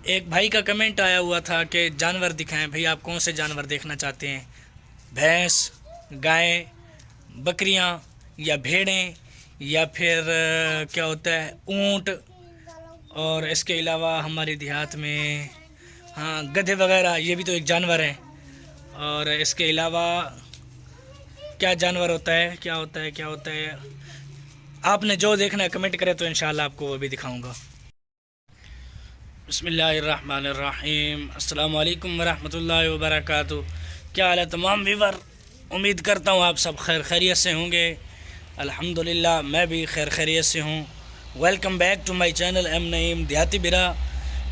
एक भाई का कमेंट आया हुआ था कि जानवर दिखाएं भाई, आप कौन से जानवर देखना चाहते हैं? भैंस, गाय, बकरियां या भेड़ें, या फिर क्या होता है, ऊंट। और इसके अलावा हमारे देहात में हाँ गधे वगैरह, ये भी तो एक जानवर है। और इसके अलावा क्या जानवर होता है, क्या होता है, क्या होता है? आपने जो देखना है कमेंट करें तो इंशाल्लाह आपको वो भी दिखाऊंगा। बिस्मिल्लाहिर्रहमानिर्रहीम, अस्सलाम वालेकुम वरहमतुल्लाहि वबरकातुहू। क्या हाल है तमाम व्यूवर? उम्मीद करता हूँ आप सब खैर खैरियत से होंगे। अल्हम्दुलिल्लाह मैं भी खैर खैरियत से हूँ। Welcome back to my channel M Naeem Dehati बिरा।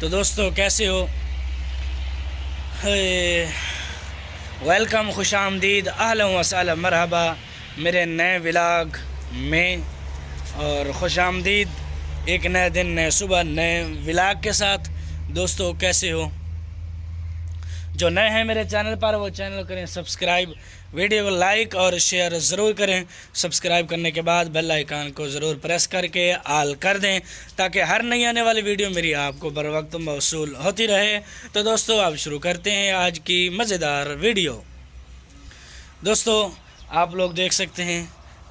तो दोस्तों कैसे हो? वेलकम, खुश आमदीद, अहलन व सहलन, मरहबा मेरे नए व्लॉग में। और खुश आमदीद एक नए दिन, नए सुबह, नए व्लॉग के साथ। दोस्तों कैसे हो? जो नए हैं मेरे चैनल पर वो चैनल करें सब्सक्राइब, वीडियो को लाइक और शेयर ज़रूर करें। सब्सक्राइब करने के बाद बेल आइकन को ज़रूर प्रेस करके ऑल कर दें, ताकि हर नई आने वाली वीडियो मेरी आपको बर वक्त मौसूल होती रहे। तो दोस्तों अब शुरू करते हैं आज की मज़ेदार वीडियो। दोस्तों आप लोग देख सकते हैं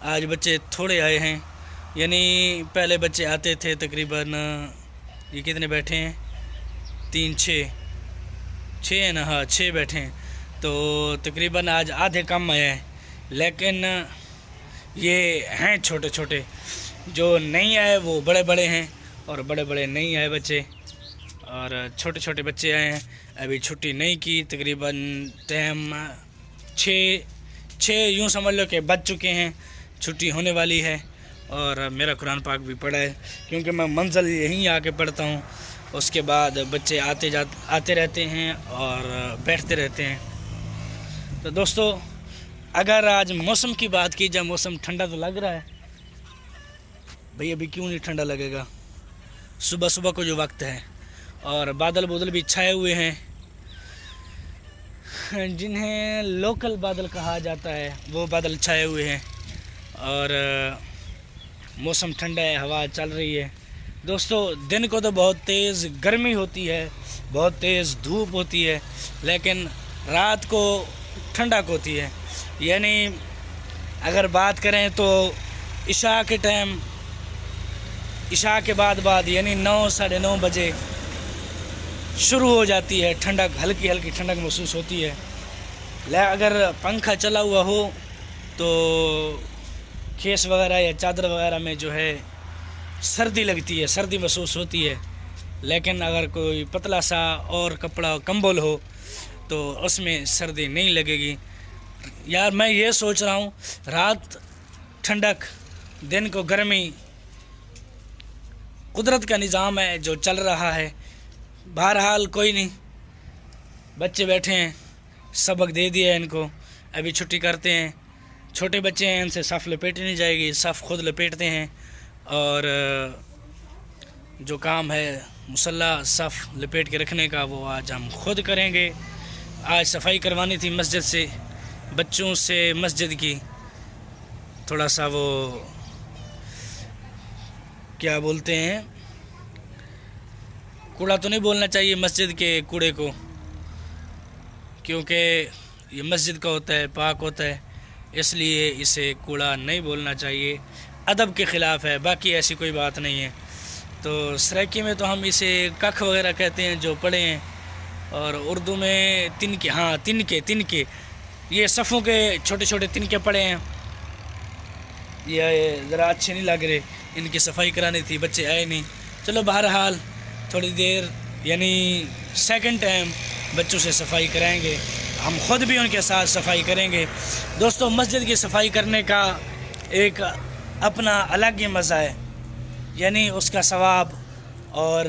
आज बच्चे थोड़े आए हैं, यानी पहले बच्चे आते थे तकरीबन, ये कितने बैठे हैं, 3 6 6 है ना, हाँ 6 बैठे हैं। तो तकरीबन आज आधे कम आए हैं, लेकिन ये हैं छोटे छोटे। जो नहीं आए वो बड़े बड़े हैं, और बड़े बड़े नहीं आए बच्चे, और छोटे छोटे बच्चे आए हैं। अभी छुट्टी नहीं की, तकरीबन टाइम 6 यूँ समझ लो कि बज चुके हैं, छुट्टी होने वाली है। और मेरा कुरान पाक भी पढ़ा है, क्योंकि मैं मंजिल यहीं आके पढ़ता हूँ। उसके बाद बच्चे आते रहते हैं और बैठते रहते हैं। तो दोस्तों अगर आज मौसम की बात की जाए, मौसम ठंडा तो लग रहा है भाई। अभी क्यों नहीं ठंडा लगेगा? सुबह सुबह को जो वक्त है, और बादल बादल भी छाए हुए हैं, जिन्हें लोकल बादल कहा जाता है, वो बादल छाए हुए हैं। और मौसम ठंडा है, हवा चल रही है। दोस्तों दिन को तो बहुत तेज़ गर्मी होती है, बहुत तेज़ धूप होती है, लेकिन रात को ठंडक होती है। यानी अगर बात करें तो इशा के टाइम, इशा के बाद यानी 9 साढ़े 9 बजे शुरू हो जाती है ठंडक, हल्की हल्की ठंडक महसूस होती है। अगर पंखा चला हुआ हो तो खेस वगैरह या चादर वगैरह में जो है सर्दी लगती है, सर्दी महसूस होती है। लेकिन अगर कोई पतला सा और कपड़ा कंबल हो तो उसमें सर्दी नहीं लगेगी। यार मैं ये सोच रहा हूँ, रात ठंडक, दिन को गर्मी, कुदरत का निज़ाम है जो चल रहा है। बहरहाल कोई नहीं, बच्चे बैठे हैं, सबक दे दिया है इनको, अभी छुट्टी करते हैं। छोटे बच्चे हैं, इनसे सफ़ लपेटी नहीं जाएगी, सफ़ खुद लपेटते हैं। और जो काम है मुसल्ला सफ़ लपेट के रखने का, वो आज हम खुद करेंगे। आज सफाई करवानी थी मस्जिद से, बच्चों से मस्जिद की, थोड़ा सा वो क्या बोलते हैं, कूड़ा तो नहीं बोलना चाहिए मस्जिद के कूड़े को, क्योंकि ये मस्जिद का होता है, पाक होता है, इसलिए इसे कूड़ा नहीं बोलना चाहिए, अदब के ख़िलाफ़ है। बाकी ऐसी कोई बात नहीं है। तो सराइकी में तो हम इसे कख वगैरह कहते हैं जो पढ़े हैं, और उर्दू में तिनके, हाँ तिनके, ये सफ़ों के छोटे छोटे तिनके पड़े हैं। ये ज़रा अच्छे नहीं लग रहे, इनकी सफाई करानी थी, बच्चे आए नहीं। चलो बहरहाल थोड़ी देर, यानी सेकंड टाइम बच्चों से सफाई कराएंगे, हम ख़ुद भी उनके साथ सफाई करेंगे। दोस्तों मस्जिद की सफाई करने का एक अपना अलग ही मज़ा है, यानी उसका सवाब और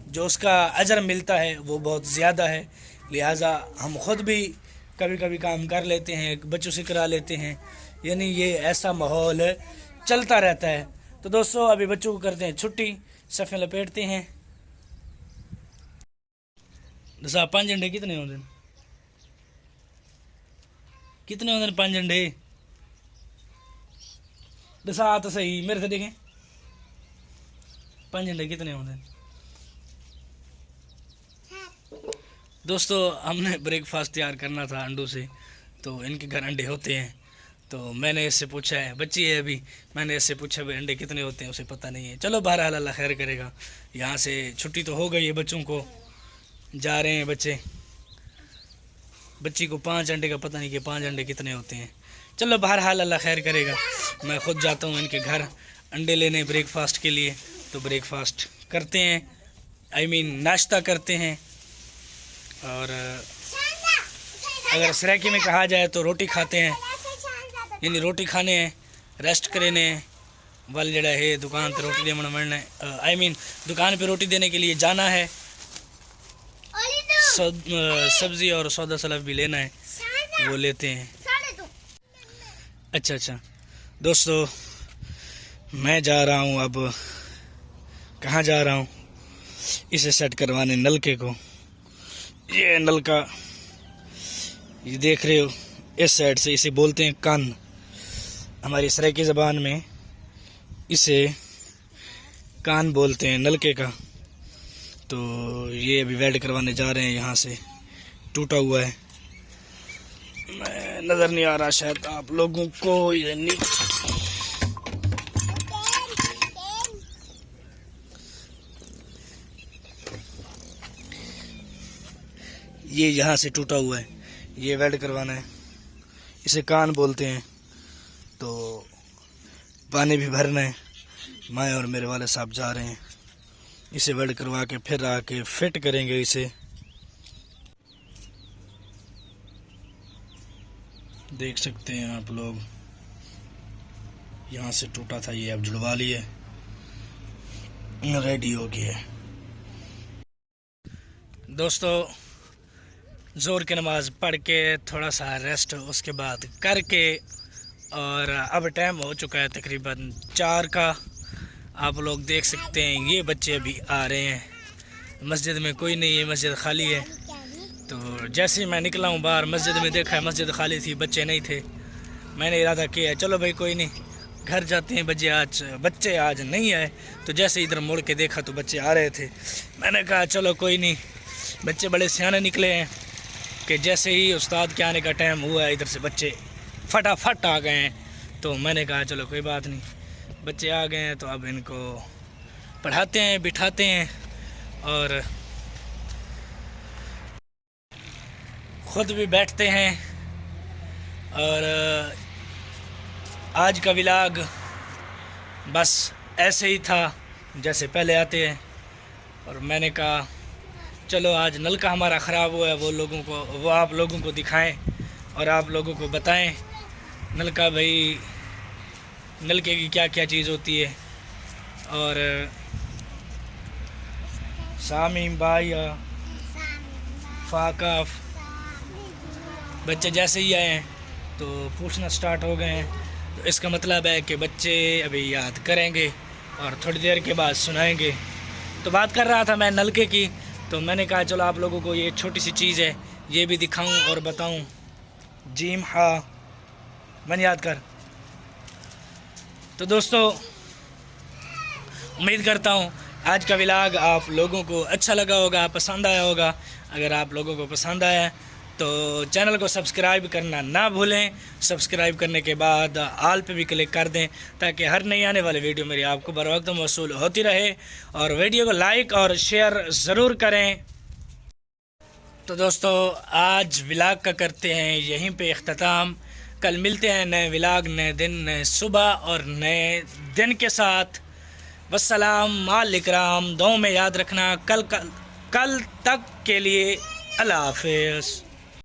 जो उसका अजर मिलता है वो बहुत ज़्यादा है। लिहाजा हम ख़ुद भी कभी कभी काम कर लेते हैं, बच्चों से करा लेते हैं, यानी ये ऐसा माहौल चलता रहता है। तो दोस्तों अभी बच्चों को करते हैं छुट्टी, सफ़े लपेटते हैं। दसा 5 झंडे कितने होते हैं? कितने होते हैं 5 झंडे? दसा तो सही, मेरे से देखें 5 झंडे कितने होते हैं? दोस्तों हमने ब्रेकफास्ट तैयार करना था अंडों से, तो इनके घर अंडे होते हैं। तो मैंने इससे पूछा है, बच्ची है अभी, मैंने इससे पूछा भाई अंडे कितने होते हैं, उसे पता नहीं है। चलो बहरहाल अल्लाह खैर करेगा। यहाँ से छुट्टी तो हो गई है बच्चों को, जा रहे हैं बच्चे। बच्ची को 5 अंडे का पता नहीं कि 5 अंडे कितने होते हैं। चलो बहरहाल अल्लाह खैर करेगा। मैं ख़ुद जाता हूँ इनके घर अंडे लेने ब्रेकफास्ट के लिए। तो ब्रेकफास्ट करते हैं, नाश्ता करते हैं। और अगर सराकी में कहा जाए तो रोटी खाते हैं, यानी रोटी खाने हैं, रेस्ट करने वाल जड़ा है दुकान पर रोटी देने मरना है, दुकान पे रोटी देने के लिए जाना है। सब्ज़ी और सौदा सलाफ भी लेना है, वो लेते हैं। अच्छा दोस्तों, मैं जा रहा हूँ अब, कहाँ जा रहा हूँ, इसे सेट करवाने नलके को। ये नलका ये देख रहे हो, इस साइड से इसे बोलते हैं कान, हमारी सराइकी ज़बान में इसे कान बोलते हैं नलके का। तो ये अभी वेल्ड करवाने जा रहे हैं, यहाँ से टूटा हुआ है, मैं नज़र नहीं आ रहा शायद आप लोगों को। ये यहाँ से टूटा हुआ है, ये वेल्ड करवाना है, इसे कान बोलते हैं। तो पानी भी भरना है, मैं और मेरे वाले साहब जा रहे हैं, इसे वेल्ड करवा के फिर आके फिट करेंगे इसे। देख सकते हैं आप लोग, यहाँ से टूटा था, ये अब जुड़वा लिए, रेडी हो गया है। दोस्तों ज़ोर की नमाज़ पढ़ के थोड़ा सा रेस्ट उसके बाद करके, और अब टाइम हो चुका है तकरीबन 4 का। आप लोग देख सकते हैं ये बच्चे अभी आ रहे हैं, मस्जिद में कोई नहीं है, मस्जिद खाली है। तो जैसे ही मैं निकला हूँ बाहर, मस्जिद में देखा है मस्जिद खाली थी, बच्चे नहीं थे। मैंने इरादा किया चलो भाई कोई नहीं, घर जाते हैं, बच्चे आज नहीं आए। तो जैसे इधर मुड़ के देखा तो बच्चे आ रहे थे। मैंने कहा चलो कोई नहीं, बच्चे बड़े सियाने निकले हैं कि जैसे ही उस्ताद के आने का टाइम हुआ है इधर से बच्चे फटाफट आ गए हैं। तो मैंने कहा चलो कोई बात नहीं, बच्चे आ गए हैं तो अब इनको पढ़ाते हैं, बिठाते हैं और ख़ुद भी बैठते हैं। और आज का व्लॉग बस ऐसे ही था जैसे पहले आते हैं। और मैंने कहा चलो आज नलका हमारा ख़राब हुआ है, वो आप लोगों को दिखाएं और आप लोगों को बताएं नलका भाई, नलके की क्या क्या चीज़ होती है। और सामीम भाई फाकाफ बच्चे जैसे ही आए हैं तो पूछना स्टार्ट हो गए हैं। तो इसका मतलब है कि बच्चे अभी याद करेंगे और थोड़ी देर के बाद सुनाएंगे। तो बात कर रहा था मैं नलके की, तो मैंने कहा चलो आप लोगों को ये छोटी सी चीज़ है ये भी दिखाऊं और बताऊं। जीम हाँ मन याद कर। तो दोस्तों उम्मीद करता हूं आज का व्लॉग आप लोगों को अच्छा लगा होगा, पसंद आया होगा। अगर आप लोगों को पसंद आया तो चैनल को सब्सक्राइब करना ना भूलें। सब्सक्राइब करने के बाद आल पे भी क्लिक कर दें ताकि हर नई आने वाली वीडियो मेरी आपको बर वक्त मौसूल होती रहे। और वीडियो को लाइक और शेयर ज़रूर करें। तो दोस्तों आज व्लॉग का करते हैं यहीं पे इख्तिताम। कल मिलते हैं नए व्लॉग, नए दिन, नए सुबह और नए दिन के साथ। वस्सलाम माल इकराम, दुआ में याद रखना। कल तक के लिए अल्लाह हाफ़िज़।